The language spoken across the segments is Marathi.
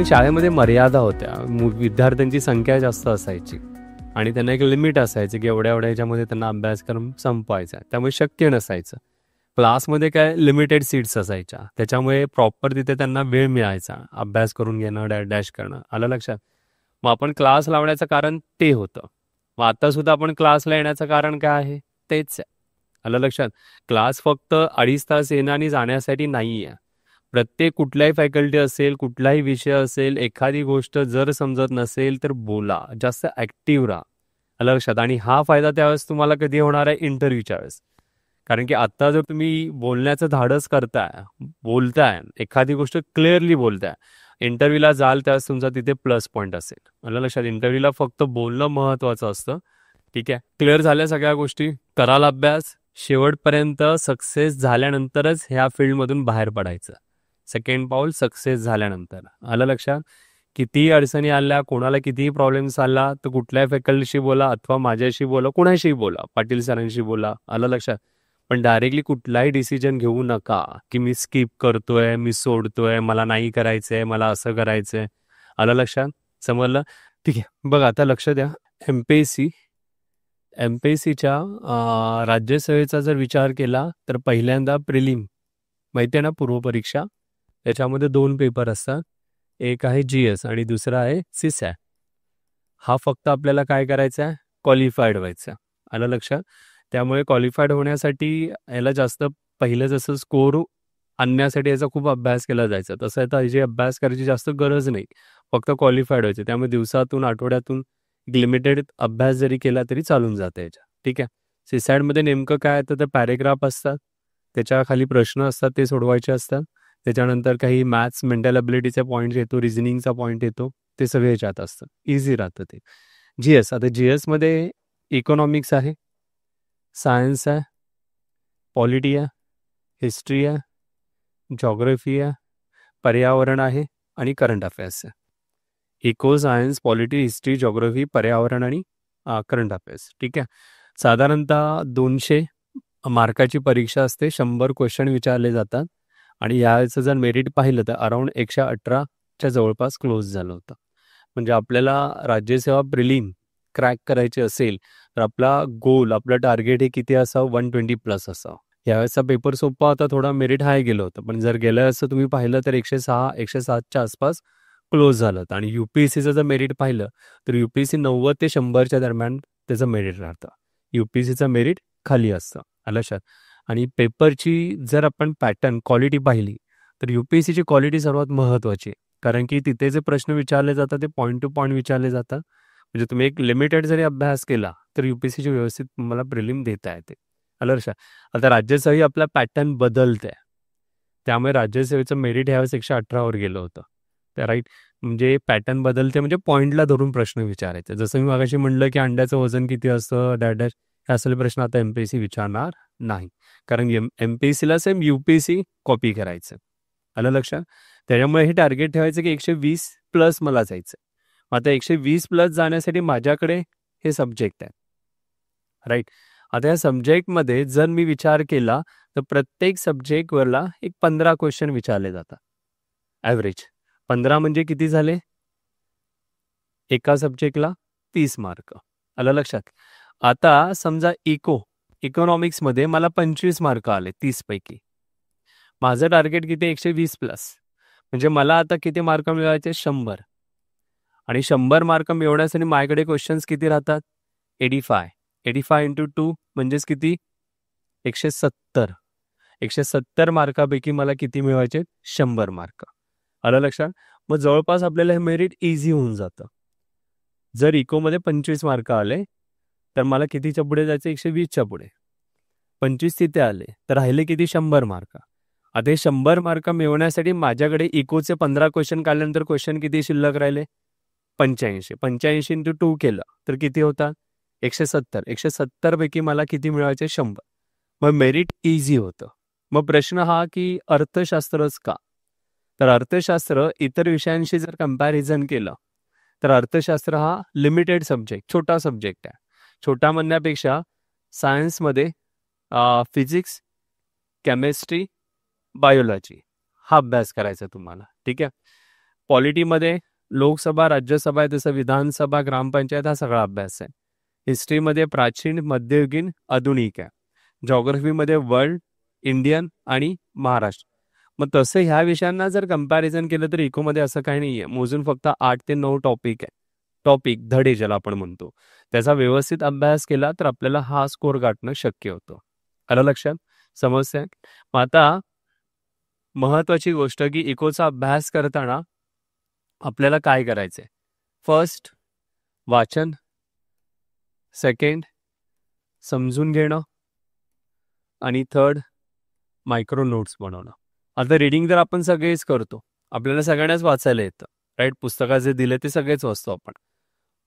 शाळेमध्ये मर्यादा होत्या, विद्यार्थ्यांची संख्या जास्त असायची आणि त्यांना एक लिमिट असायची की एवढ्या एवढ्या ह्याच्यामध्ये त्यांना अभ्यासक्रम संपवायचा, त्यामुळे शक्य नसायचं. क्लासमध्ये काय लिमिटेड सीट्स असायच्या, त्याच्यामुळे प्रॉपर तिथे त्यांना वेळ मिळायचा अभ्यास करून घेणं, डॅश करणं. आलं लक्षात? मग आपण क्लास लावण्याचं कारण ते होतं. मग आता सुद्धा आपण क्लासला येण्याचं कारण काय आहे? तेच आहे. आलं लक्षात? क्लास फक्त 2.5 तास येणं आणि जाण्यासाठी नाही आहे. प्रत्येक कुठल्याही फॅकल्टी असेल, कुठलाही विषय असेल, एखादी गोष्ट जर समजत नसेल तर बोला, जास्त ॲक्टिव्ह राहा. आलं लक्षात? आणि हा फायदा त्यावेळेस तुम्हाला कधी होणार आहे? इंटरव्ह्यूच्या वेळेस. कारण की आत्ता जर तुम्ही बोलण्याचं धाडस करताय, बोलताय, एखादी गोष्ट क्लिअरली बोलताय, इंटरव्ह्यूला जाल त्यावेळेस तुमचा तिथे प्लस पॉईंट असेल. आलं लक्षात? इंटरव्ह्यूला फक्त बोलणं महत्त्वाचं असतं. ठीक आहे, क्लिअर झाल्या सगळ्या गोष्टी, कराल अभ्यास, शेवटपर्यंत सक्सेस झाल्यानंतरच ह्या फील्डमधून बाहेर पडायचं. सेकंड पाऊल सक्सेस झाल्यानंतर. आलं लक्षात? कितीही अडचणी आल्या, कोणाला कितीही प्रॉब्लेम्स आला तर कुठल्याही फॅकल्टीशी बोला अथवा माझ्याशी बोला, कोणाशीही बोला, पाटील सरांशी बोला. आलं लक्षात? पण डायरेक्टली कुठलाही डिसिजन घेऊ नका की मी स्किप करतोय, मी सोडतोय, मला नाही करायचंय, मला असं करायचंय. आलं लक्षात? समजलं? ठीक आहे, बघा आता लक्ष द्या. एमपीएससीच्या राज्यसेवेचा जर विचार केला तर पहिल्यांदा प्रिलिम, माहिती आहे ना, पूर्वपरीक्षा. त्याच्यामध्ये 2 पेपर असतात, एक आहे GS आणि दुसरा आहे CSAT. हा फक्त आपल्याला काय करायचा आहे? क्वालिफाईड व्हायचा. आलं लक्षात? त्यामुळे क्वालिफाईड होण्यासाठी याला जास्त पहिलं जसं स्कोर आणण्यासाठी याचा खूप अभ्यास केला जायचा, तसं आता याची अभ्यास करायची जास्त गरज नाही, फक्त क्वालिफाईड व्हायचे. त्यामुळे दिवसातून, आठवड्यातून लिमिटेड अभ्यास जरी केला तरी चालून जातं याच्या. ठीक आहे. CSATमध्ये नेमकं काय येतं तर पॅरेग्राफ असतात, त्याच्या खाली प्रश्न असतात, ते सोडवायचे असतात. त्याच्यानंतर काही मॅथ्स, मेंटल ॲबिलिटीचा पॉईंट येतो, रिझनिंगचा पॉईंट येतो, ते सगळे याच्यात असतं. इझी राहतं ते. GS, आता GSमध्ये इकॉनॉमिक्स आहे, सायन्स आहे, पॉलिटी आहे, हिस्ट्री आहे, जॉग्रफी आहे, पर्यावरण आहे आणि करंट अफेअर्स आहे. Eco, science, polity, history, geography, पर्यावरण आणि करंट अफेअर्स. ठीक आहे. साधारणतः 200 मार्काची परीक्षा असते, 100 क्वेश्चन विचारले जातात आणि याचं जर मेरिट पाहिलं तर अराऊंड 118च्या जवळपास क्लोज झालं होतं. म्हणजे आपल्याला राज्यसेवा प्रिलिम क्रॅक करायची असेल तर आपला गोल, आपलं टार्गेट हे किती असावं? 120+ असावं. यावेळेसचा पेपर सोपा होता, थोडा मेरिट हाय गेलं होतं, पण जर गेलं असं तुम्ही पाहिलं तर 106, 107च्या आसपास क्लोज झालं होतं. आणि UPSCचं जर मेरिट पाहिलं तर UPSC 90 ते 100च्या दरम्यान त्याचं मेरिट राहतं. UPSCचं मेरिट खाली असतं. आलं लक्षात? आणि पेपरची जर आपण पॅटर्न, क्वालिटी पाहिली तर UPSCची क्वालिटी सर्वात महत्त्वाची आहे. कारण की तिथे जे प्रश्न विचारले जातात ते पॉईंट टू पॉईंट विचारले जातात. म्हणजे तुम्ही एक लिमिटेड जरी अभ्यास केला तर UPSCची व्यवस्थित तुम्हाला प्रिलिम देता येते. आलं लक्षात? आता राज्यसेवेही आपला पॅटर्न बदलते, त्यामुळे राज्यसेवेचं मेरिट ह्यावेळेस 118वर गेलं होतं. त्या राईट, म्हणजे पॅटर्न बदलते, म्हणजे पॉईंटला धरून प्रश्न विचारायचे. जसं मी मागाशी म्हणलं की अंड्याचं वजन किती असतं, डॅश डॅश, हे असले प्रश्न आता MPSC विचारणार नाही, कारण MPSCला सेम UPSC कॉपी करायचं. आलं लक्षात? त्याच्यामुळे हे टार्गेट ठेवायचं की 120+ मला जायचं. आता 120+ जाण्यासाठी माझ्याकडे हे सब्जेक्ट आहे, राईट. आता या सब्जेक्टमध्ये जर मी विचार केला तर प्रत्येक सब्जेक्टवरला एक 15 क्वेश्चन विचारले जातात ॲव्हरेज. 15 म्हणजे किती झाले? एका सब्जेक्टला 30 मार्क. आलं लक्षात? आता समजा इकॉनॉमिक्समध्ये मला 25 मार्क आले 30 पैकी. माझं टार्गेट किती? 120+. म्हणजे मला आता किती मार्क मिळवायचे? 100. आणि 100 मार्क मिळवण्यासाठी माझ्याकडे क्वेश्चन्स किती राहतात? 85. 85 इंटू 2 म्हणजेच किती? 170. 170 मार्कापैकी मला किती मिळवायचे? 100 मार्क. आलं लक्षात? मग जवळपास आपल्याला हे मेरिट इझी होऊन जातं. जर इकोमध्ये 25 मार्क आले तर मला कितीच्या पुढे जायचं? 120च्या पुढे. 25 तिथे आले तर राहिले किती? 100 मार्क. आता हे 100 मार्क मिळवण्यासाठी माझ्याकडे इकोचे 15 क्वेश्चन काढल्यानंतर क्वेश्चन किती शिल्लक राहिले? 85. 85 इंटू 2 केलं तर किती होतात? 170. 170 पैकी मला किती मिळवायचे? 100. मग मेरिट इझी होतं. मग प्रश्न हा की अर्थशास्त्रच का? तर अर्थशास्त्र इतर विषयांशी जर कंपॅरिझन केलं तर अर्थशास्त्र हा लिमिटेड सब्जेक्ट, छोटा सब्जेक्ट आहे. छोटा म्हणण्यापेक्षा सायन्समध्ये फिजिक्स, केमिस्ट्री, बायोलॉजी हा अभ्यास करायचा तुम्हाला. ठीक आहे. पॉलिटीमध्ये लोकसभा, राज्यसभा आहे, तसं विधानसभा, ग्रामपंचायत हा सगळा अभ्यास आहे. हिस्ट्रीमध्ये प्राचीन, मध्ययुगीन, आधुनिक आहे. जॉग्रफीमध्ये वर्ल्ड, इंडियन आणि महाराष्ट्र. मग तसं ह्या विषयांना जर कंपॅरिझन केलं तर इकोमध्ये असं काही नाहीये. मोजून फक्त 8 ते 9 टॉपिक आहे. टॉपिक धडे ज्याला आपण म्हणतो, त्याचा व्यवस्थित अभ्यास केला तर आपल्याला हा स्कोर गाठणं शक्य होतं. आलं लक्षात? समस्या. मग आता महत्वाची गोष्ट की इकोचा अभ्यास करताना आपल्याला काय करायचंय? फर्स्ट वाचन, सेकंड समजून घेणं आणि थर्ड मायक्रो नोट्स बनवणं. आता रिडिंग तर आपण सगळेच करतो, आपल्याला सगळ्यांनाच वाचायला येतं, राईट? पुस्तकात जे दिले ते सगळेच वाचतो आपण.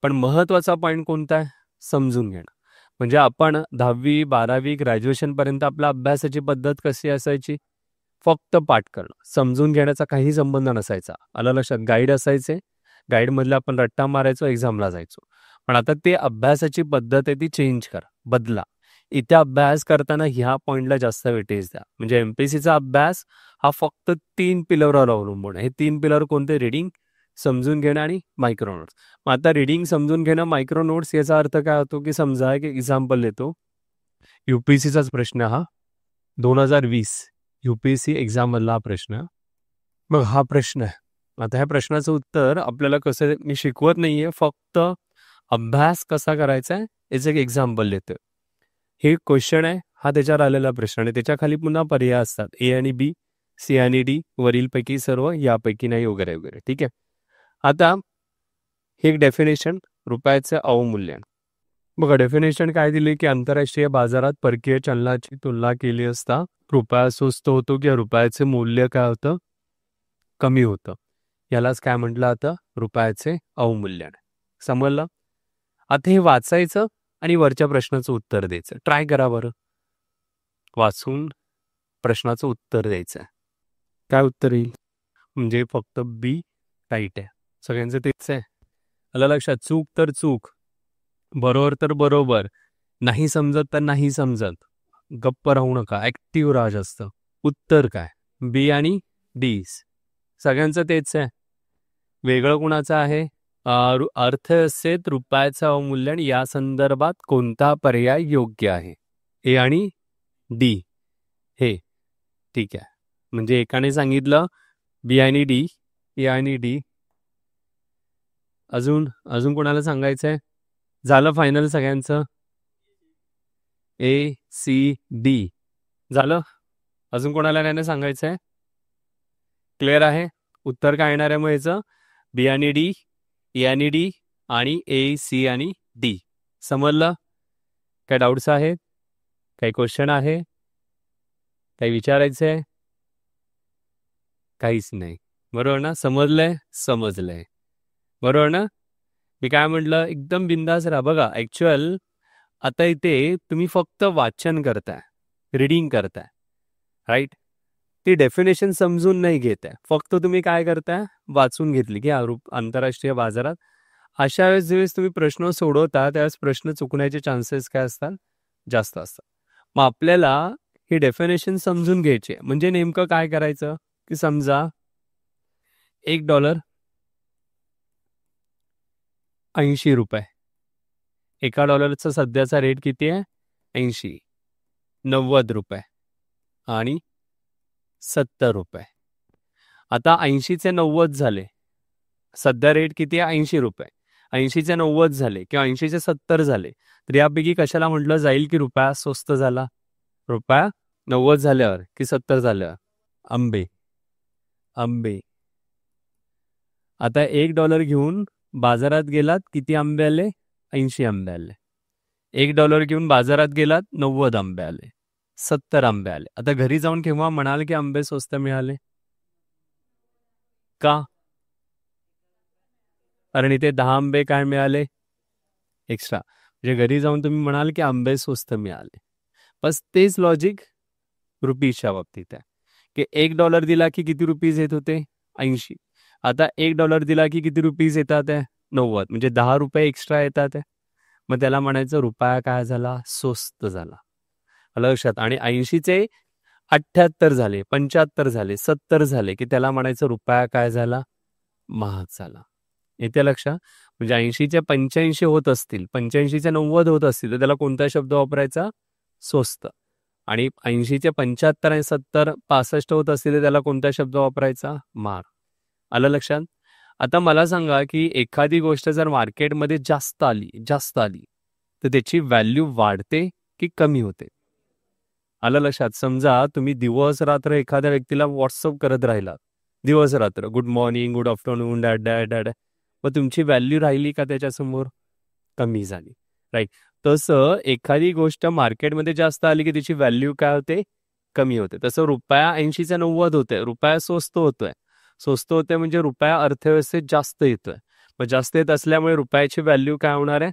पण महत्वाचा पॉईंट कोणता आहे? समजून घेणं. म्हणजे आपण 10वी 12वी ग्रॅज्युएशनपर्यंत आपल्या अभ्यासाची पद्धत कशी असायची? फक्त पाठ करणं, समजून घेण्याचा काही संबंध नसायचा. आलं लक्षात? गाईड असायचे, गाईडमधले आपण रट्टा मारायचो, एक्झामला जायचो. पण आता ते अभ्यासाची पद्धत आहे ती चेंज करा, बदला. इथे अभ्यास करताना ह्या पॉईंटला जास्त वेटेज द्या. म्हणजे एमपीसीचा अभ्यास हा फक्त 3 पिलरवर अवलंबून आहे. हे 3 पिलर कोणते? रीडिंग, समजून घेणं आणि मायक्रो नोट्स. मग आता रीडिंग, समजून घेणं, मायक्रो नोट्स याचा अर्थ काय होतो? की समजा एक एक्झाम्पल देतो, यूपीएससीचाच प्रश्न हा, 2020 यूपीएससी एक्झाम मधला हा प्रश्न. मग हा प्रश्न आहे. आता ह्या प्रश्नाचं उत्तर आपल्याला कसं, मी शिकवत नाहीये, फक्त अभ्यास कसा करायचा आहे याचं एक एक्झाम्पल देतोय. हे क्वेश्चन आहे, हा त्याच्यावर आलेला प्रश्न आणि त्याच्या खाली पुन्हा पर्याय असतात, ए आणि बी, सी आणि डी, वरीलपैकी सर्व, यापैकी नाही, वगैरे वगैरे. ठीक आहे. आता हे एक डेफिनेशन, रुपयाचे अवमूल्यन. बघा डेफिनेशन काय दिली की आंतरराष्ट्रीय बाजारात परकीय चलनाची तुलना केली असता रुपया स्वस्त होतो किंवा रुपयाचे मूल्य काय होतं? कमी होतं. यालाच काय म्हटलं आता? रुपयाचे अवमूल्यन. समजलं? आता हे वाचायचं आणि वरच्या प्रश्नाचं उत्तर द्यायचं. ट्राय करा बरं, वाचून प्रश्नाचं उत्तर द्यायचं. काय उत्तर येईल? म्हणजे फक्त बी राईट आहे. सगळ्यांचं तेच आहे. आलं लक्षात? चूक तर चूक, बरोबर तर बरोबर, नाही समजत तर नाही समजत, गप्प राहू नका, ऍक्टिव्ह राहा जास्त. उत्तर काय? बी आणि डी. सगळ्यांचं तेच आहे. वेगळं कुणाचं आहे? अर्थव्यवस्थेत रुपयाचं अवमूल्यन या संदर्भात कोणता पर्याय योग्य आहे? ए आणि डी हे. ठीक आहे. म्हणजे एकाने सांगितलं बी आणि डी, ए आणि डी. अजून अजून कोणाला सांगायचंय? झालं फायनल सगळ्यांचं? ए सी डी झालं. अजून कोणाला नाही सांगायचंय? क्लिअर आहे? उत्तर काय येणार आहे मग याचं? बी आणि डी, ए आणि डी आणि ए, सी आणि डी. समजलं? काय डाऊट्स आहेत? काही क्वेश्चन आहे? काही विचारायचंय? काहीच नाही. बरोबर ना? समजलंय? समजलंय. बरोबर ना? मी काय म्हटलं? एकदम बिंदास राहा. बघा ऍक्च्युअल आता इथे तुम्ही फक्त वाचन करताय, रीडिंग करताय, राईट? ती डेफिनेशन समजून नाही घेत आहे, फक्त तुम्ही काय करताय? वाचून घेतली की आंतरराष्ट्रीय बाजारात. अशा वेळेस ज्यावेळेस तुम्ही प्रश्न सोडवता त्यावेळेस प्रश्न चुकण्याचे चान्सेस काय असतात? जास्त असतात. मग आपल्याला ही डेफिनेशन समजून घ्यायची. म्हणजे नेमकं काय करायचं? की समजा $1 ₹80. एका डॉलरचा सध्याचा रेट किती आहे? 80, ₹90 आणि ₹70. आता 80चे 90 झाले, सध्या रेट किती आहे? ₹80. 80चे 90 झाले किंवा 80चे 70 झाले, तर यापैकी कशाला म्हटलं जाईल की रुपया स्वस्त झाला? रुपया 90 झाल्यावर की 70 झाल्यावर? आंबे. आंबे. आता $1 घेऊन बाजारात गेलात, किती आंबे आले? 80 आंबे आले. $1 घेऊन बाजारात गेलात, 90 आंबे आले, 70 आंबे आले. आता घरी जाऊन केव्हा म्हणाल की आंबे स्वस्त मिळाले? का? कारण इथे 10 आंबे काय मिळाले? एक्स्ट्रा. म्हणजे घरी जाऊन तुम्ही म्हणाल की आंबे स्वस्त मिळाले. बस तेच लॉजिक रुपीजच्या बाबतीत आहे की $1 दिला की किती रुपीज येत होते? 80. आता $1 दिला की किती रुपीज येतात आहे? 90. म्हणजे ₹10 एक्स्ट्रा येतात आहे. मग त्याला म्हणायचं रुपया काय झाला? स्वस्त झाला. लक्षात? आणि 80चे 78 झाले, 75 झाले, 70 झाले की त्याला म्हणायचं रुपया काय झाला? महाग झाला. येते लक्षात? म्हणजे 80च्या 85 होत असतील, 85च्या 90 होत असतील, तर त्याला कोणता शब्द वापरायचा? स्वस्त. आणि 80चे 75 आणि 70 65 होत असतील, तर त्याला कोणता शब्द वापरायचा? महाग. आलं लक्षात? आता मला सांगा की एखादी गोष्ट जर मार्केटमध्ये जास्त आली तर त्याची व्हॅल्यू वाढते की कमी होते? आलं लक्षात? समजा तुम्ही दिवस रात्र एखाद्या व्यक्तीला व्हॉट्सअप करत राहिला, दिवस रात्र, good morning, good afternoon, dad dad dad, मग तुमची व्हॅल्यू राहिली का त्याच्यासमोर? कमी झाली. राईट. तसं एखादी गोष्ट मार्केटमध्ये जास्त आली की त्याची व्हॅल्यू काय होते? कमी होते. तसं रुपया 80चा 90 होते, रुपया स्वस्त होतोय म्हणजे रुपया अर्थव्यवस्थेत जास्त येतोय. मग जास्त येत असल्यामुळे रुपयाची व्हॅल्यू काय होणार आहे?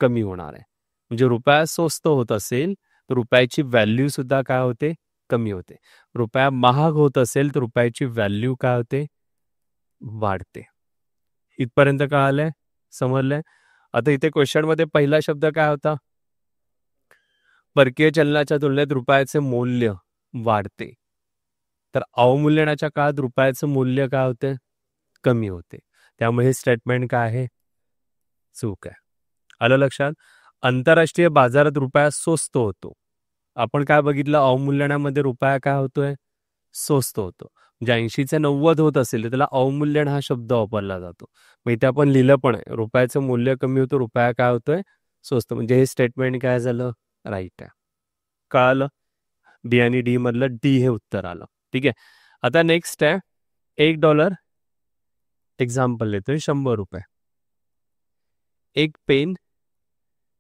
कमी होणार आहे. म्हणजे रुपया स्वस्त होत असेल तर रुपयाची व्हॅल्यू सुद्धा काय होते? कमी होते. रुपया महाग होत असेल तर रुपयाची व्हॅल्यू काय होते? वाढते. इथपर्यंत कळालंय? समजलंय? आता इथे क्वेश्चनमध्ये पहिला शब्द काय होता? परकीय चलनाच्या तुलनेत रुपयाचे मूल्य वाढते. तर अवमूल्यनाच्या काळात रुपयाचं मूल्य काय होते? कमी होते. त्यामुळे हे स्टेटमेंट काय आहे? चूक आहे. आलं लक्षात? आंतरराष्ट्रीय बाजारात रुपया स्वस्त होतो. आपण काय बघितलं? अवमूल्यनामध्ये रुपया काय होतोय? स्वस्त होतो. म्हणजे 80चे 90 होत असेल तर त्याला अवमूल्यन हा शब्द वापरला जातो. मग इथे आपण लिहिलं पण आहे, रुपयाचं मूल्य कमी होतं, रुपया काय होतोय? स्वस्त. म्हणजे हे स्टेटमेंट काय झालं? राईट आहे. कळालं? बी आणि डी मधलं डी हे उत्तर आलं. ठीक आहे. आता नेक्स्ट आहे $1. एक्झाम्पल देतोय, ₹100. एक पेन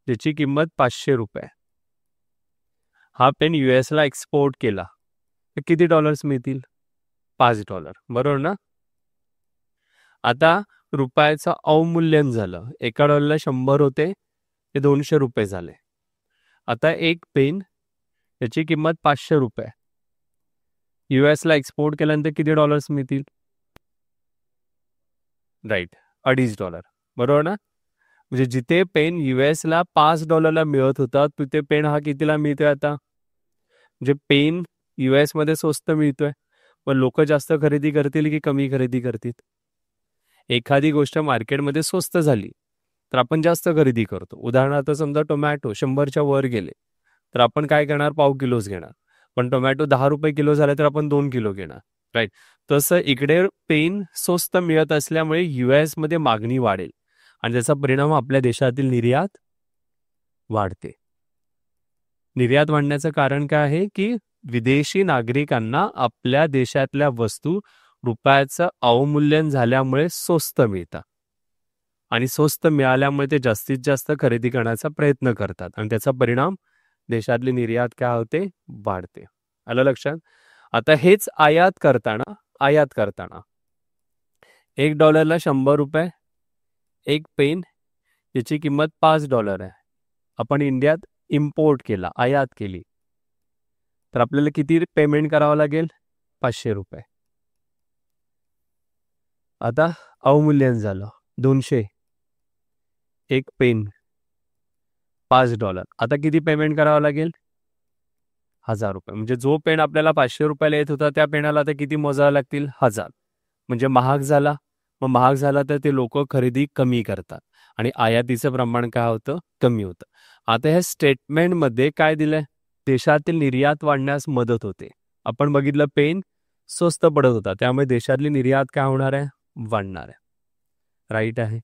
ज्याची किंमत ₹500. हा पेन US ला एक्सपोर्ट केला तर किती डॉलर्स मिळतील? $5. बरोबर ना? आता रुपयाचं अवमूल्यन झालं. एका डॉलरला 100 होते ते ₹200 झाले. आता एक पेन याची किंमत ₹500 US ला एक्सपोर्ट केल्यानंतर किती डॉलर्स मिळतील? राईट, $2.5. बरोबर ना? म्हणजे जिथे पेन US ला $5 मिळत होता तिथे पेन हा कितीला मिळतोय आता? म्हणजे पेन US मध्ये स्वस्त मिळतोय, पण लोक जास्त खरेदी करतील की कमी खरेदी करतील? एखादी गोष्ट मार्केटमध्ये स्वस्त झाली तर आपण जास्त खरेदी करतो. उदाहरणार्थ समजा टोमॅटो 100च्या वर गेले तर आपण काय करणार? पाव किलोच घेणार. पण टोमॅटो ₹10 किलो झाले तर आपण 2 किलो घेणार. राईट. तसं इकडे पेन स्वस्त मिळत असल्यामुळे US मध्ये मागणी वाढेल आणि त्याचा परिणाम आपल्या देशातील निर्यात वाढते. निर्यात वाढण्याचं कारण काय आहे की विदेशी नागरिकांना आपल्या देशातल्या वस्तू रुपयाचं अवमूल्यन झाल्यामुळे स्वस्त मिळतात आणि स्वस्त मिळाल्यामुळे ते जास्तीत जास्त खरेदी करण्याचा प्रयत्न करतात आणि त्याचा परिणाम देशातली निर्यात काय होते? वाढते. आलं लक्षात? आता हेच आयात करताना $1 $100 एक पेन याची किंमत $5 आहे. आपण इंडियात इम्पोर्ट केला, आयात केली, तर आपल्याला किती पेमेंट करावं लागेल? $500. आता अवमूल्यन झालं, 200. एक पेन $5. आता किती पेमेंट करावं लागेल? ₹1000. म्हणजे जो पेन आपल्याला ₹500 येत होता त्या पेनाला आता किती मोजावं लागतील? 1000. म्हणजे महाग झाला. मग महाग झाला तर ते लोक खरेदी कमी करतात आणि आयातीचं प्रमाण काय होतं? कमी होतं. आता ह्या स्टेटमेंटमध्ये काय दिलंय? देशातील निर्यात वाढण्यास मदत होते. आपण बघितलं पेन स्वस्त पडत होता त्यामुळे देशातली निर्यात काय होणार आहे? वाढणार आहे. राईट आहे.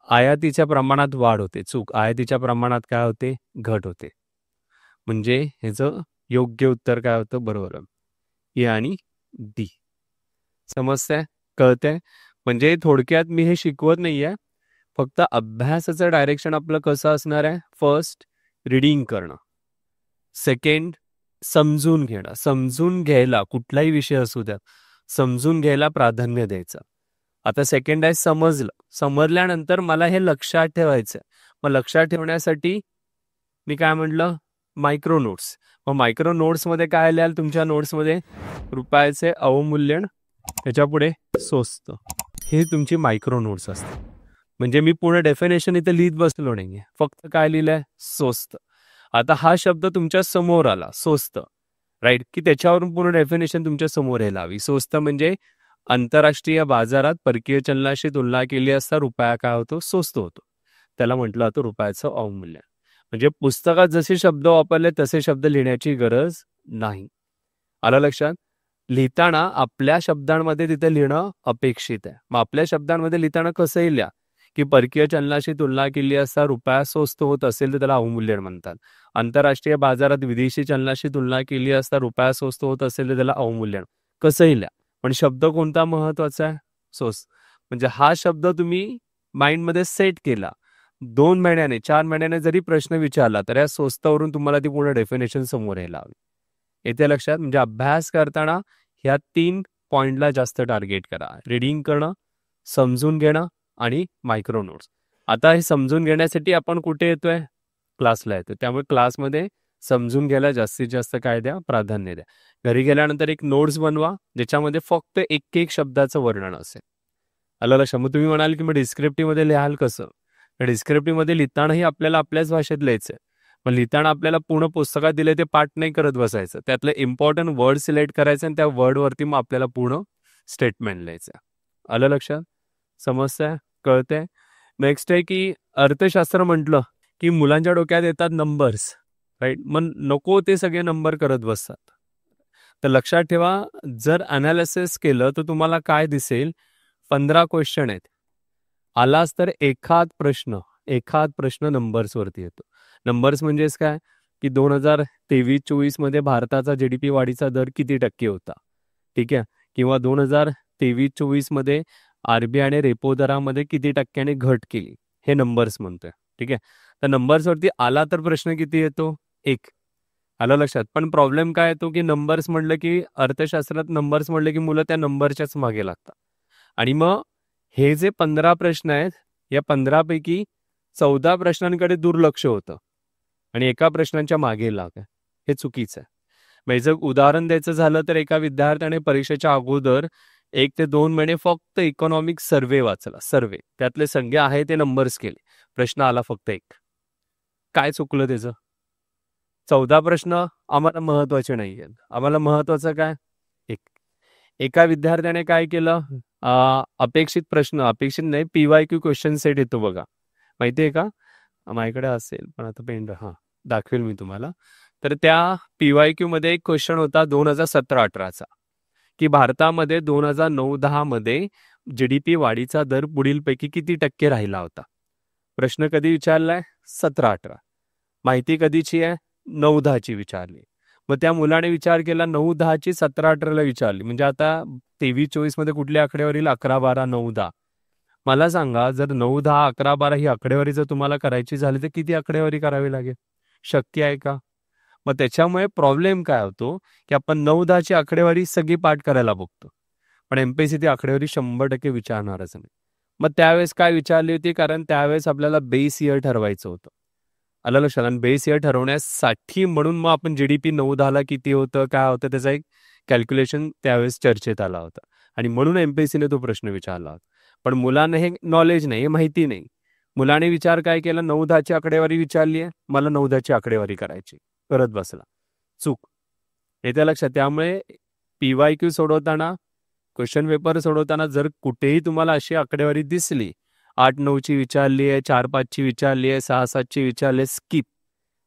आयातीच्या प्रमाणात वाढ होते. चूक. आयातीच्या प्रमाणात काय होते? घट होते. म्हणजे ह्याचं योग्य उत्तर काय होतं? बरोबर, ए आणि डी. समजतंय? कळतंय? म्हणजे थोडक्यात मी हे शिकवत नाहीये, फक्त अभ्यासाचं डायरेक्शन आपलं कसं असणार आहे? फर्स्ट रीडिंग करणं, सेकंड समजून घेणं. समजून घ्यायला कुठलाही विषय असू द्या, समजून घ्यायला प्राधान्य द्यायचं. आता सेकंड आहे समजलं. समजल्यानंतर मला हे लक्षात ठेवायचं. मग लक्षात ठेवण्यासाठी मी काय म्हटलं? Micro notes. मग मायक्रो नोट्समध्ये काय लिहाल तुमच्या नोट्समध्ये? रुपयाचे अवमूल्यन, त्याच्या पुढे स्वस्त. हे तुमची मायक्रो नोट्स असते. म्हणजे मी पूर्ण डेफिनेशन इथे लिहित बसलो नाहीये, फक्त काय लिहिलंय? स्वस्त. आता हा शब्द तुमच्या समोर आला, स्वस्त, राईट, की त्याच्यावरून पूर्ण डेफिनेशन तुमच्या समोर यायला हवी. स्वस्त म्हणजे आंतरराष्ट्रीय बाजारात परकीय चलनाशी तुलना केली असता रुपया काय होतो? स्वस्त होतो. त्याला म्हटलं जातं रुपयाचं अवमूल्यन. म्हणजे पुस्तकात जसे शब्द वापरले तसे शब्द लिहिण्याची गरज नाही. आलं लक्षात? लिहिताना आपल्या शब्दांमध्ये तिथे लिहिणं अपेक्षित आहे. मग आपल्या शब्दांमध्ये लिहिताना कसंही लिहा की परकीय चलनाशी तुलना केली असता रुपया स्वस्त होत असेल तर त्याला अवमूल्यन म्हणतात. आंतरराष्ट्रीय बाजारात विदेशी चलनाशी तुलना केली असता रुपया स्वस्त होत असेल तर त्याला अवमूल्यन. कसंही लिहा, पण शब्द कोणता महत्वाचा आहे? स्वस्त. म्हणजे हा शब्द तुम्ही माइंडमध्ये सेट केला. 2 महिन्याने 4 महिन्याने जरी प्रश्न विचारला तर या स्वस्तावरून तुम्हाला ती पूर्ण डेफिनेशन समोर यायला हवी. येते लक्षात? म्हणजे अभ्यास करताना ह्या 3 पॉइंटला जास्त टार्गेट करा. रीडिंग करणं, समजून घेणं आणि मायक्रो नोट्स. आता हे समजून घेण्यासाठी आपण कुठे येतोय? क्लासला येतोय. त्यामुळे क्लासमध्ये समजून घ्यायला जास्तीत जास्त काय द्या? प्राधान्य द्या. घरी गेल्यानंतर एक नोट्स बनवा ज्याच्यामध्ये फक्त एक शब्दाचं वर्णन असेल. आलं लक्षात? मग तुम्ही म्हणाल की मग डिस्क्रिप्टिव्हमध्ये लिहाल कसं? डिस्क्रिप्टिव्हमध्ये लिहितानाही आपल्याला आपल्याच भाषेत लिहायचंय. पण लिहिताना आपल्याला पूर्ण पुस्तकात दिले ते पाठ नाही करत बसायचं. त्यातलं इम्पॉर्टंट वर्ड सिलेक्ट करायचं आणि त्या वर्डवरती मग आपल्याला पूर्ण स्टेटमेंट लिहायचं. आलं लक्षात? समजतंय? कळतंय? नेक्स्ट आहे की अर्थशास्त्र म्हटलं की मुलांच्या डोक्यात येतात नंबर्स, राईट? मग नको ते सगळे नंबर करत बसतात. तर लक्षात ठेवा, जर अनालिसिस केलं तर तुम्हाला काय दिसेल? 15 क्वेश्चन आहेत. आलाच तर एखाद प्रश्न नंबर्सवरती येतो. नंबर्स म्हणजेच काय की 2023-24 मध्ये भारताचा जीडीपी वाढीचा दर किती टक्के होता? ठीक आहे. किंवा 2023-24 मध्ये आरबीआयने रेपो दरामध्ये किती टक्क्याने घट केली? हे नंबर्स म्हणतोय. ठीक आहे. तर नंबर्सवरती आला तर प्रश्न किती येतो? 1. आलं लक्षात? पण प्रॉब्लेम काय येतो की नंबर्स म्हटलं की अर्थशास्त्रात नंबर्स म्हटलं की मुलं त्या नंबरच्याच मागे लागतात. आणि मग हे जे 15 प्रश्न आहेत या 15 पैकी 14 प्रश्नांकडे दुर्लक्ष होतं आणि एका प्रश्नांच्या मागे लाग. हे चुकीचं आहे. म्हणजे जर उदाहरण द्यायचं झालं तर एका विद्यार्थ्याने परीक्षेच्या अगोदर 1 ते 2 महिने फक्त इकॉनॉमिक सर्वे वाचला. सर्वे त्यातले संख्या आहे ते नंबर्स केले. प्रश्न आला फक्त 1. काय चुकलं त्याचं? 14 प्रश्न आम्हाला महत्वाचे नाही आहेत. आम्हाला महत्वाचं काय? एका विद्यार्थ्याने काय केलं? अपेक्षित प्रश्न, अपेक्षित नाही, PYQ क्वेश्चन सेट येतो बघा, माहितीये का? माझ्याकडे असेल पण आता पेन दाखवेल मी तुम्हाला. तर त्या PYQ मध्ये एक क्वेश्चन होता 2017-18चा की भारतामध्ये 2009-10 मध्ये जीडीपी वाढीचा दर पुढीलपैकी किती टक्के राहिला होता? प्रश्न कधी विचारलाय? 17-18. माहिती कधीची आहे? 9-10ची विचारली. मग त्या मुलाने विचार केला 9-10ची 17-18ला विचारली, म्हणजे आता 23-24 मध्ये कुठली आकडेवारी? 11-12, 9-10. मला सांगा, जर 9-10, 11-12 ही आकडेवारी जर तुम्हाला करायची झाली तर किती आकडेवारी करावी लागेल? शक्य आहे का? मग त्याच्यामुळे प्रॉब्लेम काय होतो की आपण 9-10ची आकडेवारी सगळी पाठ करायला बघतो, पण एमपीएससी ती आकडेवारी 100% विचारणारच नाही. मग त्यावेळेस काय विचारली होती? कारण त्यावेळेस आपल्याला बेस इयर ठरवायचं होतं. आलं लक्षात? आणि बेस इयर ठरवण्यासाठी म्हणून मग आपण जीडीपी 9-10ला किती होतं, काय होतं, त्याचा एक कॅल्क्युलेशन त्यावेळेस चर्चेत आला होता आणि म्हणून एमपीएससीने तो प्रश्न विचारला होता. पण मुलांना हे नॉलेज नाही, हे माहिती नाही. मुलाने विचार काय केला? 9-10ची आकडेवारी विचारली आहे, मला 9-10ची आकडेवारी करायची, करत बसला. चूक येत्या लक्षात. त्यामुळे PYQ सोडवताना, क्वेश्चन पेपर सोडवताना जर कुठेही तुम्हाला अशी आकडेवारी दिसली, 8-9ची विचारली आहे, 4-5ची विचारली आहे, 6-7ची विचारली आहे, स्किप.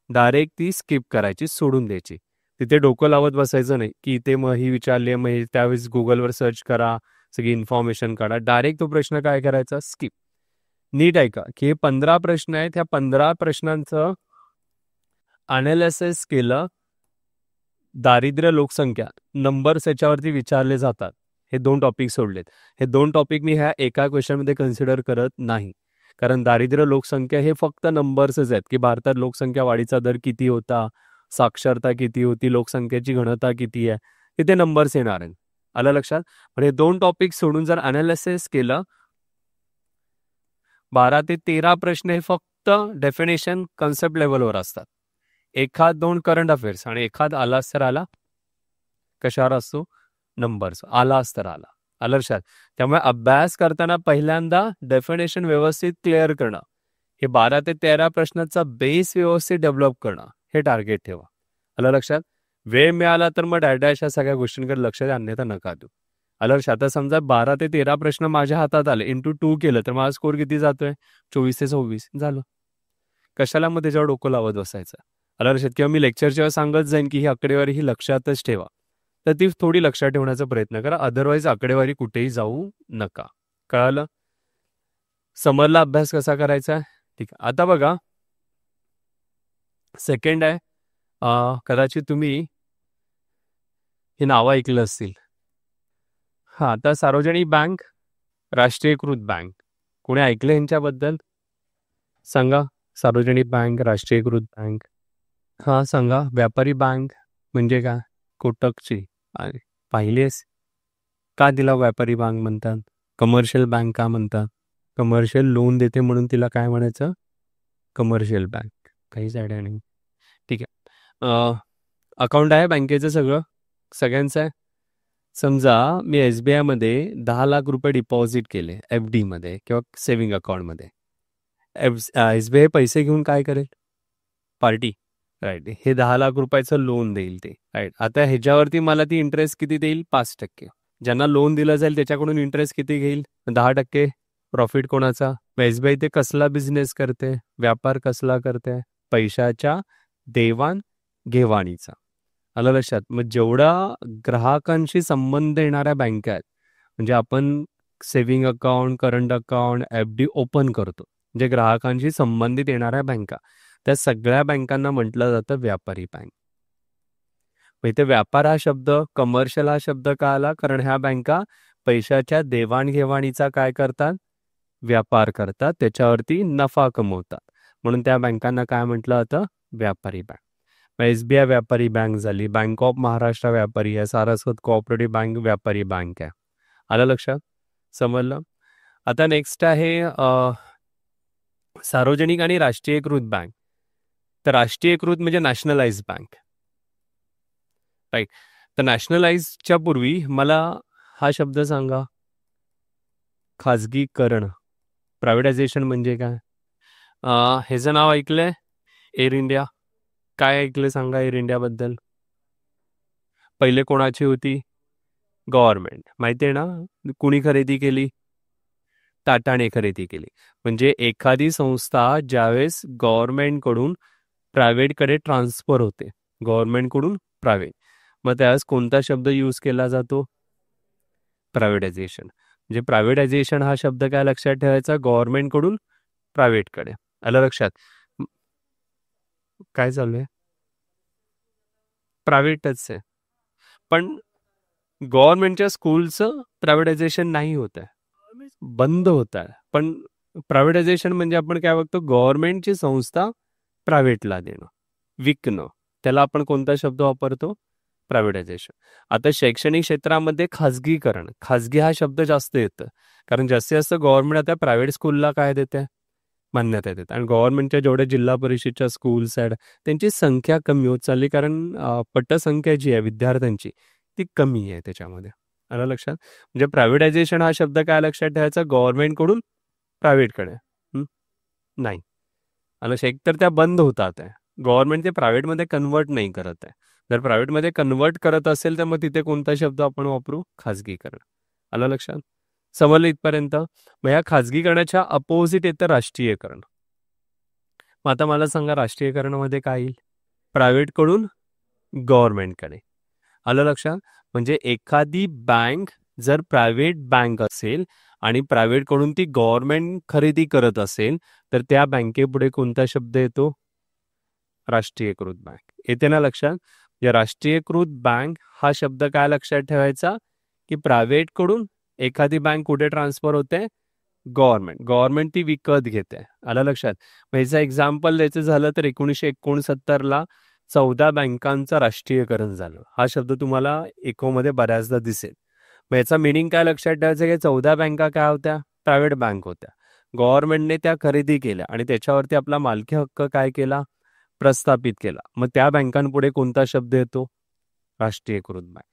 डायरेक्ट ती स्किप करायची, सोडून द्यायची. तिथे डोकं लावत बसायचं नाही की इथे मग ही विचारली आहे, मग त्यावेळेस गुगलवर सर्च करा, सगळी इन्फॉर्मेशन काढा. डायरेक्ट तो प्रश्न काय करायचा? स्किप. नीट ऐका की हे 15 प्रश्न आहेत. ह्या 15 प्रश्नांचं अनालिसिस केलं. दारिद्र्य, लोकसंख्या, नंबर्स याच्यावरती विचारले जातात. हे 2 टॉपिक सोडलेत. हे 2 टॉपिक मी ह्या एका क्वेश्चनमध्ये कन्सिडर करत नाही, कारण दारिद्र्य, लोकसंख्या हे फक्त नंबर्सच आहेत की भारतात लोकसंख्या वाढीचा दर किती होता, साक्षरता किती होती, लोकसंख्येची घनता किती आहे, तिथे नंबर्स येणार आहेत. आलं लक्षात? पण हे 2 टॉपिक सोडून जर अनालिसिस केलं, 12 ते 13 प्रश्न हे फक्त डेफिनेशन, कन्सेप्ट लेवलवर असतात. 1-2 करंट अफेअर्स आणि एखाद आलाच तर आला. कशावर असतो? नंबर्स. आलाच तर आला. आलं लक्षात? त्यामुळे अभ्यास करताना पहिल्यांदा डेफिनेशन व्यवस्थित क्लिअर करणं, हे 12 ते 13 प्रश्नाचा बेस व्यवस्थित डेव्हलप करणं, हे टार्गेट ठेवा. आलं लक्षात? वेळ मिळाला तर मग डॅश या सगळ्या गोष्टींकडे लक्ष द्या, अन्यथा नका देऊ. आलं लक्षात? आता समजा 12 ते 13 प्रश्न माझ्या हातात आले, इंटू 2 केलं तर माझा स्कोर किती जातोय? 24 ते 26 झालं. कशाला मग त्याच्यावर डोकं लावत बसायचं? आलं लक्षात? किंवा मी लेक्चरच्या वेळेस सांगत जाईन की ही आकडेवारी ही लक्षातच ठेवा, तर ती थोडी लक्षात ठेवण्याचा प्रयत्न करा. अदरवाईज आकडेवारी कुठेही जाऊ नका. कळालं? समरला अभ्यास कसा करायचा? ठीक आहे. आता बघा, सेकंड आहे, कदाचित तुम्ही ही नावं ऐकलं असतील. हा, आता सार्वजनिक बँक, राष्ट्रीयकृत बँक, कोणी ऐकलं यांच्याबद्दल? सांगा. सार्वजनिक बँक, राष्ट्रीयकृत बँक. हा सांगा. व्यापारी बँक म्हणजे काय? कोटकची. अरे, पाहिलीस का तिला व्यापारी बँक म्हणतात? कमर्शियल बँक का म्हणतात? कमर्शियल लोन देते म्हणून तिला काय म्हणायचं? Commercial bank. काहीच आयडिया नाही. ठीक आहे. अकाउंट आहे बँकेचं सगळ्यांचं आहे. समजा मी SBI मध्ये 10 लाख रुपये डिपॉझिट केले FD मध्ये किंवा सेव्हिंग अकाउंटमध्ये. SBI पैसे घेऊन काय करेल? पार्टी. राईट. हे 10 लाख रुपयाचं लोन देईल ते. राईट. आता ह्याच्यावरती मला ती इंटरेस्ट किती देईल? 5%. ज्यांना लोन दिलं जाईल त्याच्याकडून इंटरेस्ट किती घेईल? 10%. प्रॉफिट कोणाचा? SBI ते कसला बिझनेस करते? व्यापार कसला करते? पैशाच्या देवाण घेवाणीचा. आलं लक्षात? मग जेवढा ग्राहकांशी संबंध येणाऱ्या बँका आहेत, म्हणजे आपण saving account, current account, FD open करतो, जे ग्राहकांशी संबंधित येणाऱ्या बँका, त्या सगळ्या बँकांना म्हटलं जातं व्यापारी बँक. मग इथे व्यापार हा शब्द, कमर्शियल हा शब्द का आला? कारण ह्या बँका पैशाच्या देवाणघेवाणीचा काय करतात? व्यापार करतात, त्याच्यावरती नफा कमवतात, म्हणून त्या बँकांना काय म्हटलं जातं? व्यापारी बँक. SBI व्यापारी बँक झाली, बँक ऑफ महाराष्ट्र व्यापारी आहे, सारस्वत कोऑपरेटिव्ह बँक व्यापारी बँक आहे. आलं लक्षात? समजलं? आता नेक्स्ट आहे सार्वजनिक आणि राष्ट्रीयकृत बँक. तर राष्ट्रीयकृत म्हणजे नॅशनलाइज बँक. राईट. तर नॅशनलाइजच्या पूर्वी मला हा शब्द सांगा. खाजगीकरण, प्रायव्हेटायझेशन म्हणजे काय? ह्याचं नाव ऐकलंय? Air India. काय ऐकलं सांगा एअर इंडियाबद्दल? पहिले कोणाची होती? गव्हर्नमेंट. माहिती आहे ना? कुणी खरेदी केली? टाटाने खरेदी केली. म्हणजे एखादी संस्था ज्यावेळेस गव्हर्नमेंटकडून प्रायव्हेटकडे ट्रान्सफर होते, गव्हर्नमेंटकडून प्रायव्हेट, मग त्यावेळेस कोणता शब्द यूज केला जातो? प्रायव्हेटायझेशन. म्हणजे प्रायव्हेटायझेशन हा शब्द काय लक्षात ठेवायचा? गव्हर्नमेंटकडून प्रायव्हेटकडे. आलं लक्षात? काय चालू आहे? प्रायव्हेटच आहे, पण गव्हर्नमेंटच्या स्कूलचं प्रायव्हेटायझेशन नाही होत आहे, बंद होत आहे. पण प्रायव्हेटायझेशन म्हणजे आपण काय बघतो? गव्हर्नमेंटची संस्था प्रायव्हेटला देणं, विकणं, त्याला आपण कोणता शब्द वापरतो? प्रायव्हेटायझेशन. आता शैक्षणिक क्षेत्रामध्ये खाजगीकरण, खाजगी हा शब्द जास्त येतं, कारण जास्तीत जास्त गव्हर्नमेंट आता प्रायव्हेट स्कूलला काय देते? मान्यता देते. आणि गव्हर्नमेंटच्या जेवढ्या जिल्हा परिषदच्या स्कूल्स आहेत त्यांची संख्या कमी होत चालली, कारण पटसंख्या जी आहे विद्यार्थ्यांची ती कमी आहे त्याच्यामध्ये. आलं लक्षात? म्हणजे प्रायव्हेटायझेशन हा शब्द काय लक्षात ठेवायचा? गव्हर्नमेंटकडून प्रायव्हेटकडे नाही. आलं? एकतर त्या बंद होतात आहे, गव्हर्नमेंट ते प्रायव्हेटमध्ये कन्वर्ट नाही करत आहे. जर प्रायव्हेटमध्ये कन्वर्ट करत असेल तर मग तिथे कोणता शब्द आपण वापरू? खाजगीकरण. आलं लक्षात? समजलं इथपर्यंत? मग या खाजगीकरणाच्या अपोजिट येतं राष्ट्रीयकरण. मग आता मला सांगा, राष्ट्रीयकरणामध्ये काय येईल? प्रायव्हेटकडून गव्हर्नमेंटकडे. आलं लक्षात? म्हणजे एखादी बँक जर प्रायव्हेट बँक असेल आणि प्रायव्हेटकडून ती गव्हर्नमेंट खरेदी करत असेल तर त्या बँकेपुढे कोणता शब्द येतो? राष्ट्रीयकृत बँक. येते ना लक्षात? या राष्ट्रीयकृत बँक हा शब्द काय लक्षात ठेवायचा? की प्रायव्हेटकडून एखादी बँक कुठे ट्रान्सफर होते? गव्हर्नमेंट ती विकत घेते. आलं लक्षात? मग ह्याचं एक्झाम्पल द्यायचं झालं तर 1969ला 14 बँकांचं राष्ट्रीयकरण झालं. हा शब्द तुम्हाला इकोमध्ये बऱ्याचदा दिसेल. मग याचा मिनिंग काय लक्षात ठेवायचं? की 14 बँका काय होत्या? प्रायव्हेट बँक होत्या. गव्हर्नमेंटने त्या खरेदी केल्या आणि त्याच्यावरती आपला मालकी हक्क काय केला? प्रस्थापित केला. मग त्या बँकांपुढे कोणता शब्द येतो? राष्ट्रीयकृत बँक.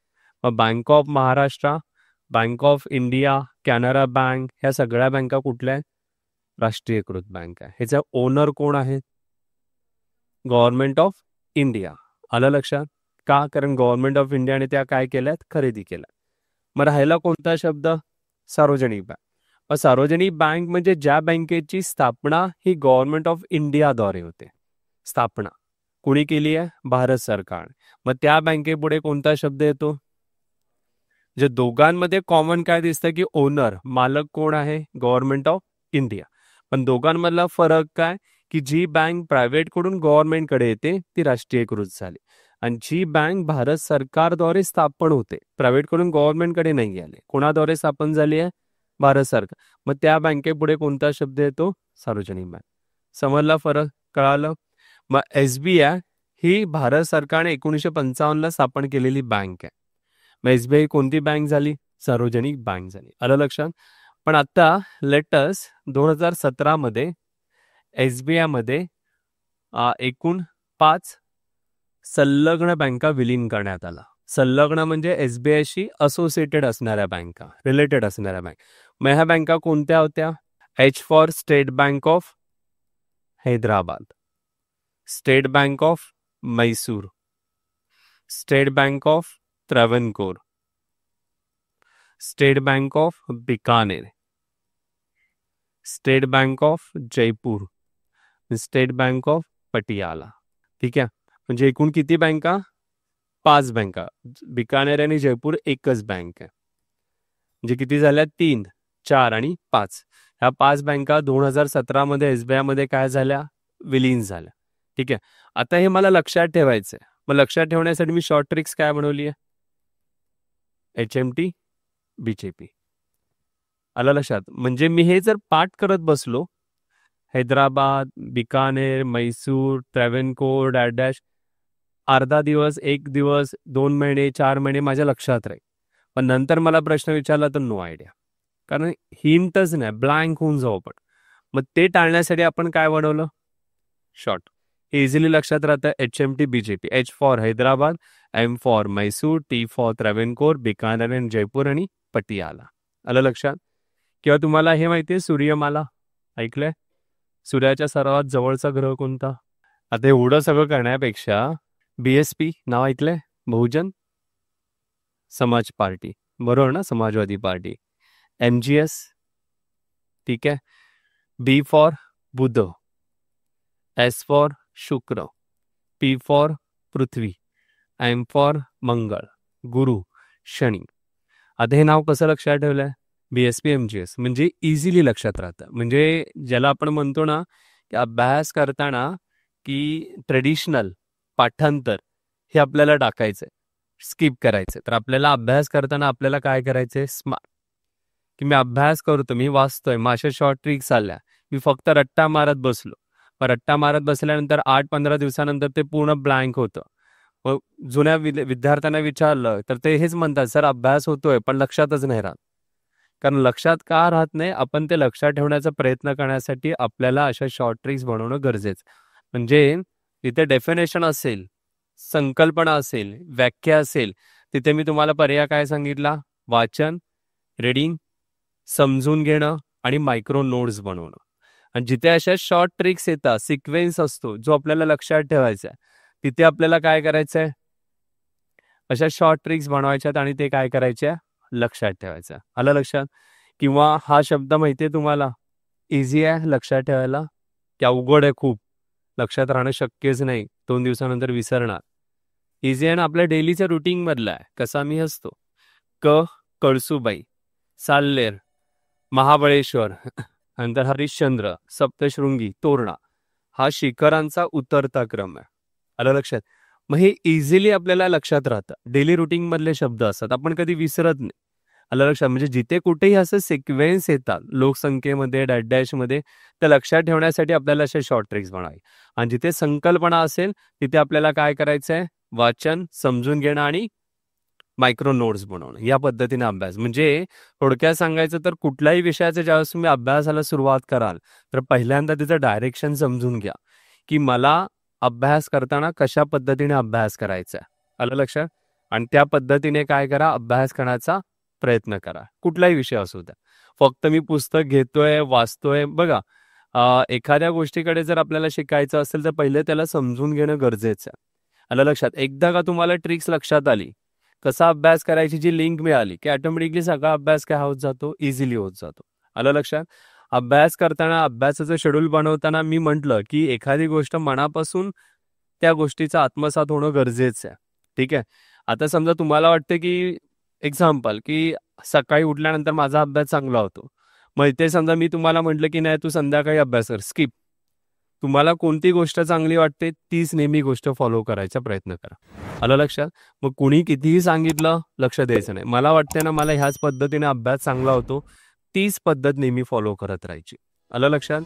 मग bank of Maharashtra, bank of India, Canara bank, ह्या सगळ्या बँका कुठल्या आहेत? राष्ट्रीयकृत बँक आहे. ह्याचा ओनर कोण आहे? Government of India. आलं लक्षात? का? कारण गव्हर्नमेंट ऑफ इंडियाने त्या काय केल्यात? खरेदी केल्या. मग राहिला कोणता शब्द? सार्वजनिक बँक. मग सार्वजनिक बँक म्हणजे ज्या बँकेची स्थापना ही गव्हर्नमेंट ऑफ इंडियाद्वारे होते. स्थापना कुणी केली आहे? भारत सरकार. मग त्या बँकेपुढे कोणता शब्द येतो? जे दोघांमध्ये कॉमन काय दिसतं की ओनर, मालक कोण आहे? Government of India. पण दोघांमधला फरक काय? की जी बँक प्रायव्हेट कडून गव्हर्नमेंटकडे येते ती राष्ट्रीयकृत झाली, आणि जी बँक भारत सरकारद्वारे स्थापन होते, प्रायव्हेट कडून गव्हर्नमेंटकडे नाही आले, कोणाद्वारे स्थापन झाली आहे? भारत सरकार. मग त्या बँकेपुढे कोणता शब्द येतो? सार्वजनिक बँक. समजला फरक? कळालं? मग SBI ही भारत सरकारने 1955 ला स्थापन केलेली बँक आहे. मग SBI कोणती बँक झाली? सार्वजनिक बँक झाली. आलं लक्षात? पण आता लेटस 2017 मध्ये SBI मध्ये एकूण 5 संलग्न बँका विलीन करण्यात आला. संलग्न म्हणजे SBI शी असोसिएटेड असणाऱ्या बँका, रिलेटेड असणाऱ्या बँक. मग ह्या बँका कोणत्या होत्या? H for state bank of Hyderabad, state bank of Mysore, state bank of Travancore, state bank of Bikaner, state bank of Jaipur, state bank of Patiala. ठीक आहे. म्हणजे एकूण किती बँका? 5 बँका. बिकानेर आणि जयपूर एकच बँक आहे. म्हणजे किती झाल्या? 3, 4 आणि 5. ह्या 5 बँका 2017 मध्ये SBI मध्ये काय झाल्या? विलीन झाल्या. ठीक आहे. आता हे मला लक्षात ठेवायचं आहे. मग लक्षात ठेवण्यासाठी मी शॉर्ट ट्रिक्स काय बनवली आहे? HMT BJP. आलं लक्षात? म्हणजे मी हे जर पाठ करत बसलो, हैदराबाद, बिकानेर, मैसूर, त्रावणकोर, डॅश, अर्धा दिवस, 1 दिवस, 2 महिने, 4 महिने माझ्या लक्षात राहील. पण नंतर मला प्रश्न विचारला तर नो आयडिया, कारण हिंटच नाही, ब्लँक होऊन जाऊ आपण. मग ते टाळण्यासाठी आपण काय बनवलं? शॉर्ट. इझिली लक्षात राहतं. HMT BJP. H for Hyderabad, M for Mysore, T for Travancore, Bikaner आणि जयपूर आणि पटियाला. आलं लक्षात? किंवा तुम्हाला हे माहिती आहे सूर्यमाला ऐकलंय? सूर्याच्या सर्वात जवळचा ग्रह कोणता? आता एवढं सगळं करण्यापेक्षा BSP नाव ऐकलंय? बहुजन समाज पार्टी, बरोबर ना? समाजवादी पार्टी. MGS, ठीक आहे. B for Budh, S for Shukra, P for Prithvi, M for Mangal, Guru, Shani. आता हे नाव कसं लक्षात ठेवलंय? BSP MGS. म्हणजे इझिली लक्षात राहतं. म्हणजे ज्याला आपण म्हणतो ना की अभ्यास करताना की ट्रेडिशनल पाठांतर हे आपल्याला टाकायचंय, स्किप करायचंय. तर आपल्याला अभ्यास करताना आपल्याला काय करायचंय? स्मार्ट. की मी अभ्यास करतो, मी वाचतोय, मग अशा शॉर्ट ट्रिक्स आल्या, मी फक्त रट्टा मारत बसलो. मग रट्टा मारत बसल्यानंतर 8-15 दिवसानंतर ते पूर्ण ब्लँक होतं. मग जुन्या विद्यार्थ्यांना विचारलं तर ते हेच म्हणतात, सर अभ्यास होतोय पण लक्षातच नाही राहत. कारण लक्षात का राहत नाही? आपण ते लक्षात ठेवण्याचा प्रयत्न करण्यासाठी आपल्याला अशा शॉर्ट ट्रिक्स बनवणं गरजेचं. म्हणजे तिथे डेफिनेशन असेल, संकल्पना असेल, व्याख्या असेल, तिथे मी तुम्हाला पर्याय काय सांगितला? वाचन, रीडिंग, समजून घेणं आणि मायक्रो नोट्स बनवणं. आणि जिथे अशा शॉर्ट ट्रिक्स येतात, सिक्वेन्स असतो जो आपल्याला लक्षात ठेवायचा आहे, तिथे आपल्याला काय करायचंय? अशा शॉर्ट ट्रिक्स बनवायच्यात आणि ते काय करायच्या? लक्षात ठेवायचं. आलं लक्षात? किंवा हा शब्द माहितीये तुम्हाला? इझी आहे लक्षात ठेवायला की अवघड आहे खूप? लक्षात राहणं शक्यच नाही, 2 दिवसानंतर विसरणार. इझी आहे ना, आपल्या डेलीच्या रुटीन मधला आहे. कसा मी असतो? कळसुबाई, साल्लेर, महाबळेश्वर, नंतर हरिश्चंद्र, सप्तशृंगी, तोरणा, हा शिखरांचा उतरता क्रम आहे. आलं लक्षात? मग हे इझिली आपल्याला लक्षात राहतं. डेली रुटीन मधले शब्द असतात, आपण कधी विसरत नाही. आलं लक्षात? म्हणजे जिथे कुठेही असं सिक्वेन्स येतात लोकसंख्येमध्ये, डॅश मध्ये, त्या लक्षात ठेवण्यासाठी आपल्याला अशा शॉर्ट ट्रिक्स बनावी. आणि जिथे संकल्पना असेल तिथे आपल्याला काय करायचंय? वाचन, समजून घेणं आणि मायक्रो नोट्स बनवणं. या पद्धतीने अभ्यास. म्हणजे थोडक्यात सांगायचं तर कुठल्याही विषयाचा ज्यावेळेस तुम्ही अभ्यासाला सुरुवात कराल तर पहिल्यांदा तिचं डायरेक्शन समजून घ्या की मला अभ्यास करताना कशा पद्धतीने अभ्यास करायचा. आलं लक्षात? आणि त्या पद्धतीने काय करा? अभ्यास करण्याचा प्रयत्न करा. कुठलाही विषय असू द्या. फक्त मी पुस्तक घेतोय, वाचतोय, बघा एखाद्या गोष्टीकडे जर आपल्याला शिकायचं असेल तर पहिले त्याला समजून घेणं गरजेचं आहे. आलं लक्षात? एकदा का तुम्हाला ट्रिक्स लक्षात आली कसा अभ्यास करायची जी लिंक मिळाली की ऑटोमॅटिकली सगळा अभ्यास काय होत जातो, इझिली होत जातो. आलं लक्षात? अभ्यास करताना, अभ्यासाचं शेड्यूल बनवताना मी म्हटलं की एखादी गोष्ट मनापासून त्या गोष्टीचा आत्मसात होणं गरजेचं आहे. ठीक आहे. आता समजा तुम्हाला वाटतं की एक्झाम्पल की सकाळी उठल्यानंतर माझा अभ्यास चांगला होतो. मग ते समजा मी तुम्हाला म्हटलं की नाही तू संध्याकाळी अभ्यास कर, स्किप. तुम्हाला कोणती गोष्ट चांगली वाटते तीच नेहमी गोष्ट फॉलो करायचा प्रयत्न करा. आलं लक्षात? मग कुणी कितीही सांगितलं लक्ष द्यायचं नाही. मला वाटते ना मला ह्याच पद्धतीने अभ्यास चांगला होतो, तीच पद्धत नेहमी फॉलो करत राहायची. आलं लक्षात?